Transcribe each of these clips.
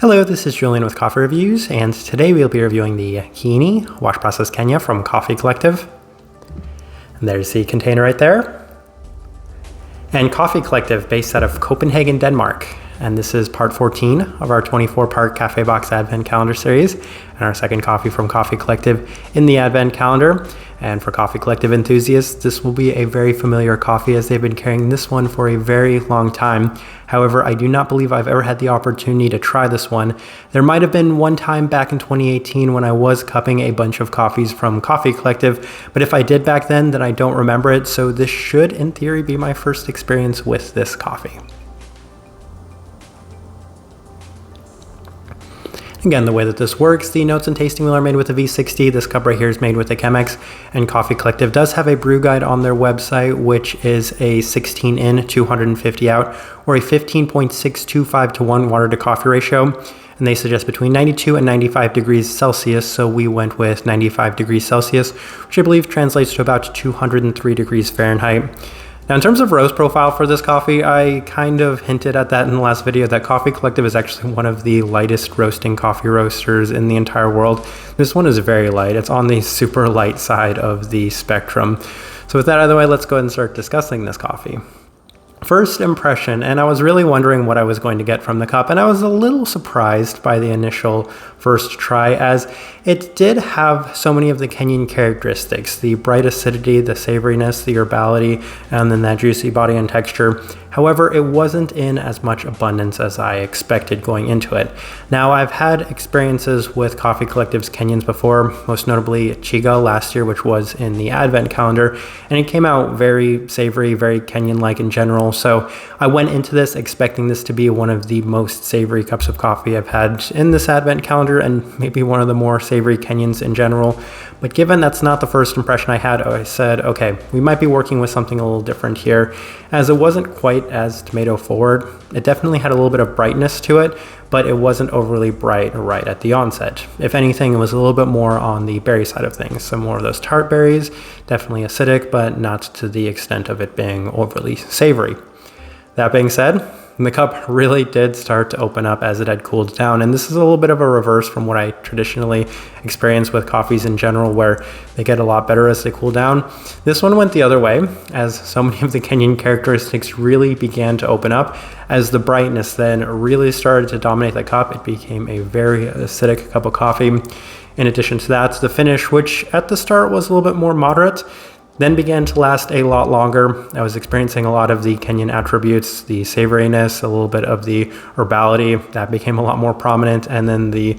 Hello, this is Julian with Coffee Reviews, and today we'll be reviewing the Kieni Wash Process Kenya from Coffee Collective. And there's the container right there. And Coffee Collective, based out of Copenhagen, Denmark. And this is part 14 of our 24-part KaffeBox Advent Calendar series, and our second coffee from Coffee Collective in the Advent Calendar. And for Coffee Collective enthusiasts, this will be a very familiar coffee as they've been carrying this one for a very long time. However, I do not believe I've ever had the opportunity to try this one. There might have been one time back in 2018 when I was cupping a bunch of coffees from Coffee Collective, but if I did back then I don't remember it, so this should, in theory, be my first experience with this coffee. Again, the way that this works, the notes and tasting wheel are made with a V60. This cup right here is made with a Chemex, and Coffee Collective does have a brew guide on their website, which is a 16 in, 250 out, or a 15.625 to 1 water to coffee ratio. And they suggest between 92 and 95 degrees Celsius, so we went with 95 degrees Celsius, which I believe translates to about 203 degrees Fahrenheit. Now, in terms of roast profile for this coffee, I kind of hinted at that in the last video that Coffee Collective is actually one of the lightest roasting coffee roasters in the entire world. This one is very light. It's on the super light side of the spectrum. So with that out of the way, let's go ahead and start discussing this coffee. First impression, and I was really wondering what I was going to get from the cup, and I was a little surprised by the initial first try, as it did have so many of the Kenyan characteristics: the bright acidity, the savoriness, the herbality, and then that juicy body and texture. However, it wasn't in as much abundance as I expected going into it. Now, I've had experiences with Coffee Collective's Kenyans before, most notably Chiga last year, which was in the Advent Calendar, and it came out very savory, very Kenyan-like in general. So I went into this expecting this to be one of the most savory cups of coffee I've had in this Advent Calendar, and maybe one of the more savory Kenyans in general. But given that's not the first impression I had, I said, okay, we might be working with something a little different here, as it wasn't quite as tomato forward. It definitely had a little bit of brightness to it, but it wasn't overly bright right at the onset. If anything, it was a little bit more on the berry side of things. So more of those tart berries, definitely acidic, but not to the extent of it being overly savory. That being said, the cup really did start to open up as it had cooled down, and this is a little bit of a reverse from what I traditionally experience with coffees in general, where they get a lot better as they cool down. This one went the other way, as so many of the Kenyan characteristics really began to open up. As the brightness then really started to dominate the cup, it became a very acidic cup of coffee. In addition to that, the finish, which at the start was a little bit more moderate, then began to last a lot longer. I was experiencing a lot of the Kenyan attributes, the savoriness, a little bit of the herbality that became a lot more prominent, and then the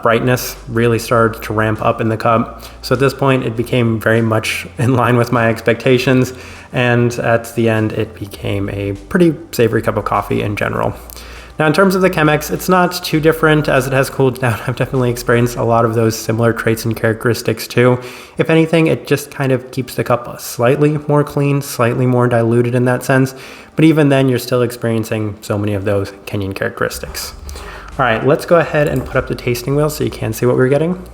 brightness really started to ramp up in the cup. So at this point, it became very much in line with my expectations, and at the end, it became a pretty savory cup of coffee in general. Now, in terms of the Chemex, it's not too different as it has cooled down. I've definitely experienced a lot of those similar traits and characteristics too. If anything, it just kind of keeps the cup slightly more clean, slightly more diluted in that sense. But even then, you're still experiencing so many of those Kenyan characteristics. All right, let's go ahead and put up the tasting wheel so you can see what we're getting.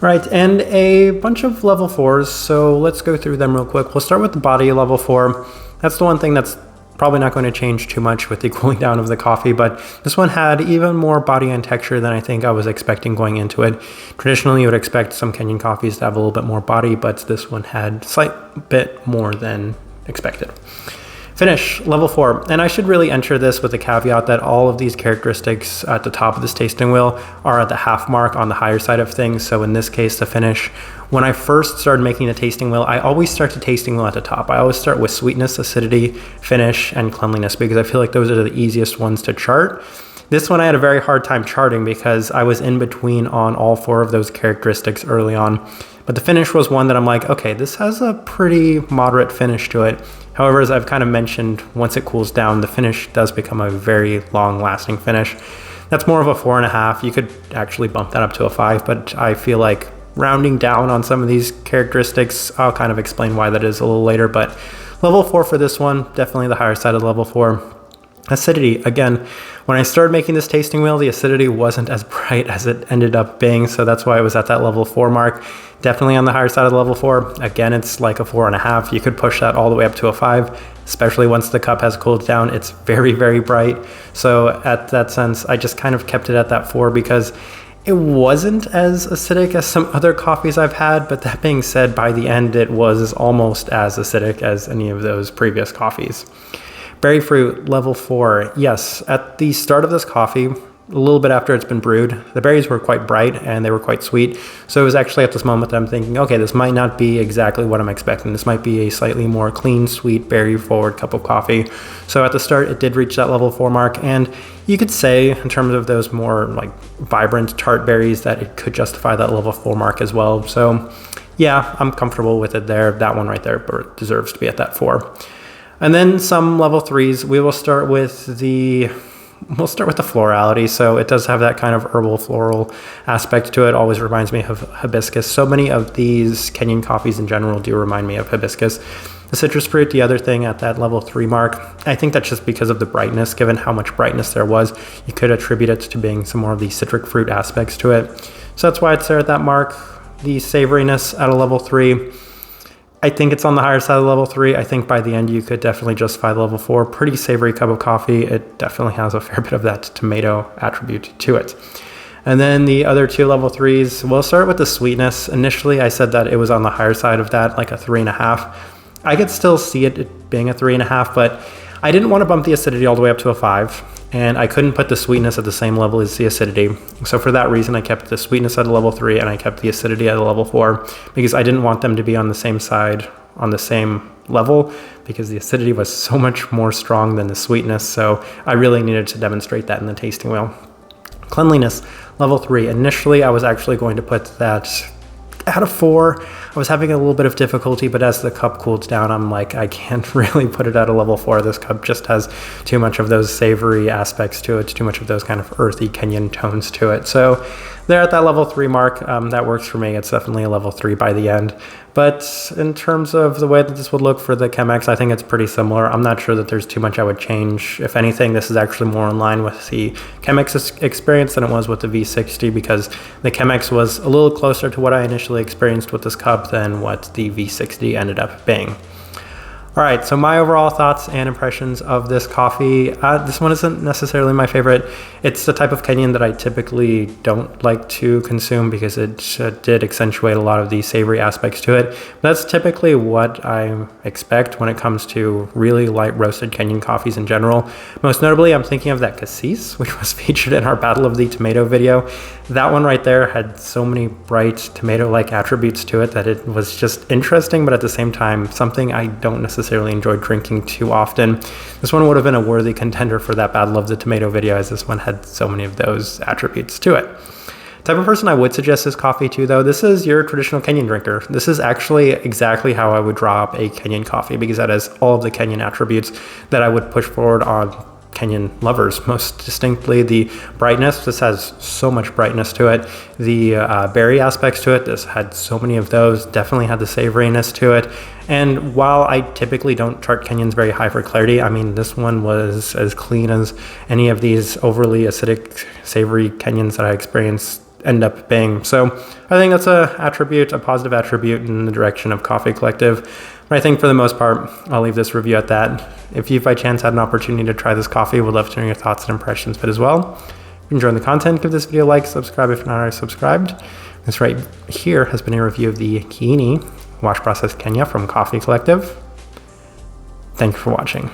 All right, and a bunch of level 4s, so let's go through them real quick. We'll start with the body level 4. That's the one thing that's probably not going to change too much with the cooling down of the coffee, but this one had even more body and texture than I think I was expecting going into it. Traditionally, you would expect some Kenyan coffees to have a little bit more body, but this one had a slight bit more than expected. Finish, level 4, and I should really enter this with the caveat that all of these characteristics at the top of this tasting wheel are at the half mark on the higher side of things. So in this case, the finish, when I first started making the tasting wheel, I always start the tasting wheel at the top. I always start with sweetness, acidity, finish, and cleanliness, because I feel like those are the easiest ones to chart. This one I had a very hard time charting because I was in between on all 4 of those characteristics early on. But the finish was one that I'm like, okay, this has a pretty moderate finish to it. However, as I've kind of mentioned, once it cools down, the finish does become a very long-lasting finish. That's more of a 4.5. You could actually bump that up to a 5, but I feel like rounding down on some of these characteristics, I'll kind of explain why that is a little later. But level 4 for this one, definitely the higher side of level 4. Acidity, again, when I started making this tasting wheel, the acidity wasn't as bright as it ended up being, so that's why it was at that level 4 mark. Definitely on the higher side of the level 4. Again, it's like a 4.5. You could push that all the way up to a 5, especially once the cup has cooled down. It's very, very bright. So at that sense, I just kind of kept it at that 4 because it wasn't as acidic as some other coffees I've had, but that being said, by the end, it was almost as acidic as any of those previous coffees. Berry fruit, level 4. Yes, at the start of this coffee, a little bit after it's been brewed, the berries were quite bright and they were quite sweet. So it was actually at this moment that I'm thinking, okay, this might not be exactly what I'm expecting. This might be a slightly more clean, sweet, berry forward cup of coffee. So at the start, it did reach that level 4 mark. And you could say in terms of those more like vibrant tart berries that it could justify that level 4 mark as well. So yeah, I'm comfortable with it there. That one right there deserves to be at that 4. And then some level 3s. We'll start with the florality. So it does have that kind of herbal floral aspect to it. Always reminds me of hibiscus. So many of these Kenyan coffees in general do remind me of hibiscus. The citrus fruit, the other thing at that level 3 mark, I think that's just because of the brightness. Given how much brightness there was, you could attribute it to being some more of the citric fruit aspects to it. So that's why it's there at that mark. The savoriness at a level 3, I think it's on the higher side of level 3. I think by the end you could definitely justify the level 4. Pretty savory cup of coffee. It definitely has a fair bit of that tomato attribute to it. And then the other 2 level 3s, we'll start with the sweetness. Initially I said that it was on the higher side of that, like a 3.5. I could still see it being a 3.5, but I didn't want to bump the acidity all the way up to a 5. And I couldn't put the sweetness at the same level as the acidity. So for that reason, I kept the sweetness at a level 3 and I kept the acidity at a level 4 because I didn't want them to be on the same side, on the same level, because the acidity was so much more strong than the sweetness. So I really needed to demonstrate that in the tasting wheel. Cleanliness, level 3. Initially, I was actually going to put that at a 4. I was having a little bit of difficulty, but as the cup cooled down, I'm like, I can't really put it at a level 4. This cup just has too much of those savory aspects to it, too much of those kind of earthy Kenyan tones to it. So there at that level 3 mark, that works for me. It's definitely a level 3 by the end. But in terms of the way that this would look for the Chemex, I think it's pretty similar. I'm not sure that there's too much I would change. If anything, this is actually more in line with the Chemex experience than it was with the V60 because the Chemex was a little closer to what I initially experienced with this cup than what the V60 ended up being. All right, so my overall thoughts and impressions of this coffee. This one isn't necessarily my favorite. It's the type of Kenyan that I typically don't like to consume because it did accentuate a lot of the savory aspects to it. That's typically what I expect when it comes to really light roasted Kenyan coffees in general. Most notably, I'm thinking of that Cassis, which was featured in our Battle of the Tomato video. That one right there had so many bright tomato-like attributes to it that it was just interesting, but at the same time, something I don't necessarily enjoy drinking too often. This one would have been a worthy contender for that Battle of the Tomato video, as this one had so many of those attributes to it. Type of person I would suggest this coffee to, though, this is your traditional Kenyan drinker. This is actually exactly how I would draw up a Kenyan coffee because that has all of the Kenyan attributes that I would push forward on Kenyan lovers. Most distinctly the brightness. This has so much brightness to it. The berry aspects to it, this had so many of those. Definitely had the savoriness to it. And while I typically don't chart Kenyans very high for clarity, I mean, this one was as clean as any of these overly acidic, savory Kenyans that I experienced end up being. So I think that's a positive attribute in the direction of Coffee Collective. But I think for the most part, I'll leave this review at that. If you by chance had an opportunity to try this coffee, would love to know your thoughts and impressions of it as well. If you enjoyed the content, give this video a like, subscribe if you're not already subscribed. This right here has been a review of the Kieni Wash Process Kenya from Coffee Collective. Thank you for watching.